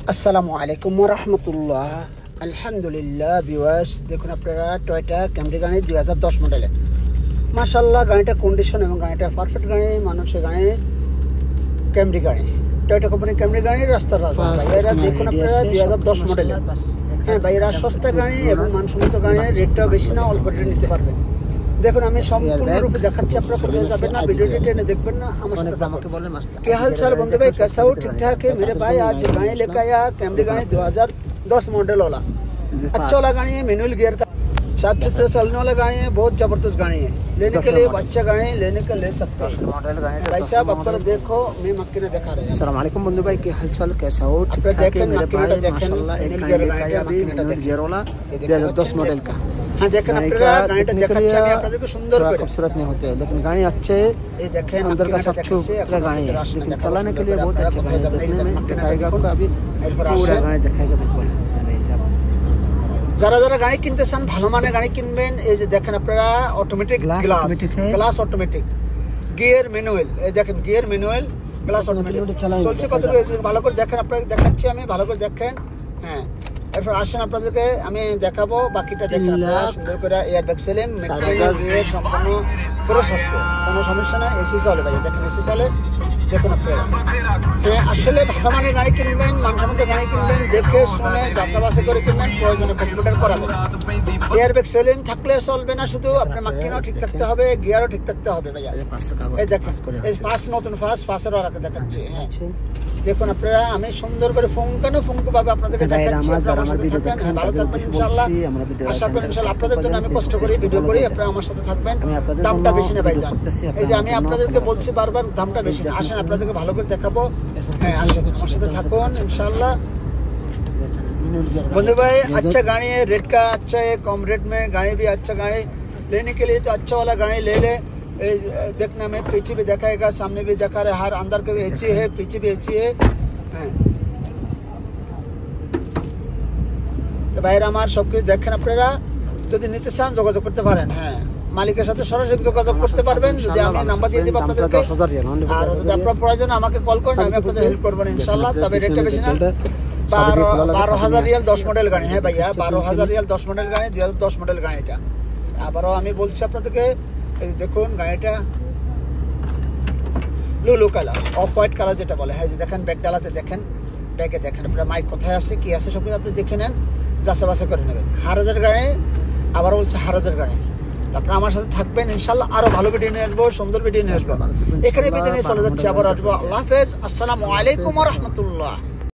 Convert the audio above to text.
আসসালামু আলাইকুম ওয়া রাহমাতুল্লাহ। আলহামদুলিল্লাহ ভিউয়ার্স, দেখুন আপনারা টয়োটা ক্যামরি গাড়ি 2010 মডেলের। মাশাআল্লাহ, গাড়িটা কন্ডিশন এবং গাড়িটা পারফেক্ট গাড়ি, মানুষের গাড়ি, ক্যামরি গাড়ি, টয়োটা কোম্পানির ক্যামরি গাড়ি, রাস্তার রাজা। ভাইয়েরা দেখুন আপনারা 2010 মডেলের। হ্যাঁ ভাইয়েরা, সস্তা গাড়ি এবং মানসম্মত গাড়ি, রেটটাও বেশি না, অল্প রেটে নিতে পারবেন। দেখুন আমি সম্পূর্ণরূপে দেখাচ্ছি, আপনারা কোথাও যাবেন না, ভিডিওটি টেনে দেখবেন না, আমার সাথে আমাকে বলেন क्या हाल चाल बंदे भाई, कैसा हो? ठीक ठाक है मेरे भाई। आज गाड़ी लेकर आया कैमरी गाड़ी 2010 मॉडल वाला, अच्छा वाला गाड़ी है, मैनुअल गियर का, साफ सुथरा चलने वाला गाड़ी है, बहुत जबरदस्त गाड़ी है। लेने के लिए अच्छा गाड़ी लेने का ले सकते हैं भाई साहब। आपका देखो, मैं मक्की ने दिखा रहे हैं। अस्सलाम वालेकुम बंधु भाई, क्या हालचाल, कैसा हो? ठीक ठाक है मेरे भाई, माशाल्लाह। एक मैनुअल गियर वाला 2010 मॉडल का। हाँ देखें আপনারা, গাড়িটা দেখাচ্ছি আমি আপনাদেরকে সুন্দর করে। खूबसूरत नहीं होते हैं लेकिन गाड़ी अच्छे, ये देखें अंदर का सब छुट्टा गाड़ी है, लेकिन चलाने के लिए बहुत अच्छा गाड़ी है। देखने में दिखाएगा आपको, अभी पूरा गाड़ी दिखाएगा बिल्कुल। যারা যারা গাড়ি কিনতে চান, ভালো মানের গাড়ি কিনবেন, এই যে দেখেন আপনারা automatic glass automatic, gear manual, এই দেখেন গিয়ার ম্যানুয়াল, গ্লাস অটোমেটিক চলছে। কত ভালো করে দেখেন, আপনাদের দেখাচ্ছি আমি, ভালো করে দেখেন। হ্যাঁ, এরপর আসেন আপনাদেরকে আমি দেখাবো, বাকিটা দেখেন আপনারা সুন্দর করে। এয়ার ব্যাগ সেলিং, মেকানিক সম্পূর্ণ ফ্রেশ হচ্ছে, কোনো সমস্যা না। এসি চলে ভাই, দেখেন এসি চলে। দেখুন আপনারা, হ্যাঁ আসলে ভালো মানের গাড়ি কিনবেন, মানসম্মত গাড়ি কিনবেন, দেখে শুনে যাচাই করে কিনবেন, প্রয়োজনে কম্পিউটার করাবেন। এয়ার ব্যাগ সেলিং থাকলে চলবে না, শুধু আপনার মাক্কিনাও ঠিক থাকতে হবে, গিয়ারও ঠিক থাকতে হবে ভাইয়া। এই দেখেন এই পাঁচ নতুন ফাঁসের ওরাকে দেখাচ্ছি। হ্যাঁ দেখুন আপনারা, আমি সুন্দর করে ফুঙ্কু ভাবে আপনাদেরকে দেখাচ্ছি। ভালো থাকবেন ইনশাআল্লাহ, আশা করি ইনশাআল্লাহ। আপনাদের জন্য আমি কষ্ট করি, ভিডিও করি, আপনারা আমার সাথে থাকবেন। দামটা বেশি না ভাইজান, এই যে আমি আপনাদেরকে বলছি বারবার, দামটা বেশি না। আসেন আপনাদেরকে ভালো করে দেখাবো। হ্যাঁ আসেন, আমার সাথে থাকুন ইনশাআল্लाह। बंधु भाई, अच्छा गाड़ी है, रेट का अच्छा है, कम रेट में गाड़ी भी अच्छा गाड़ी लेने के लिए तो अच्छा वाला गाड़ी ले ले। देखना में पीछे भी दिखाएगा, सामने भी दिखा रहे, हर अंदर के भी एसी है, पीछे भी एसी है। তো ভাইরা আমার সবকিছু দেখেন আপনারা, যদি নিতে চান যোগাযোগ করতে পারেন। হ্যাঁ, মালিকের সাথে সরাসরি যোগাযোগ করতে পারবেন, যদি আমি নাম্বার দিয়ে দিব আপনাদেরকে। আর যদি আপনার প্রয়োজন আমাকে কল করেন, আমি আপনাদের হেল্প করব ইনশাআল্লাহ। তবে রেটটা বেশি না, 12,000 রিয়াল 10 মডেল গাড়ি। হ্যাঁ ভাইয়া, 12,000 রিয়াল 10 মডেল গাড়ি, 2010 মডেল গাড়িটা। আবারও আমি বলছি আপনাদেরকে, এই দেখুন গাড়িটা লুলু কালার, অফ হোয়াইট কালার যেটা বলে। হ্যাঁ যে দেখেন ব্যাগ ডালাতে দেখেন, ব্যাগে দেখেন আপনার মাইক কোথায় আছে, কি আছে, সব কিছু আপনি দেখে নেন, যাচাই করে নেবেন। হারাজের গাড়ি, আবার বলছে হারাজের গাড়ি। আপনারা আমার সাথে থাকবেন ইনশাআল্লাহ, আরো ভালো ভিডিও নিয়ে আসবো, সুন্দর ভিডিও নিয়ে আসবো। এখানে বিদায় নিয়ে চলে যাচ্ছি, আবার আসবো। আল্লাহ হাফেজ, আসসালামু আলাইকুম ওয়া রাহমাতুল্লাহ।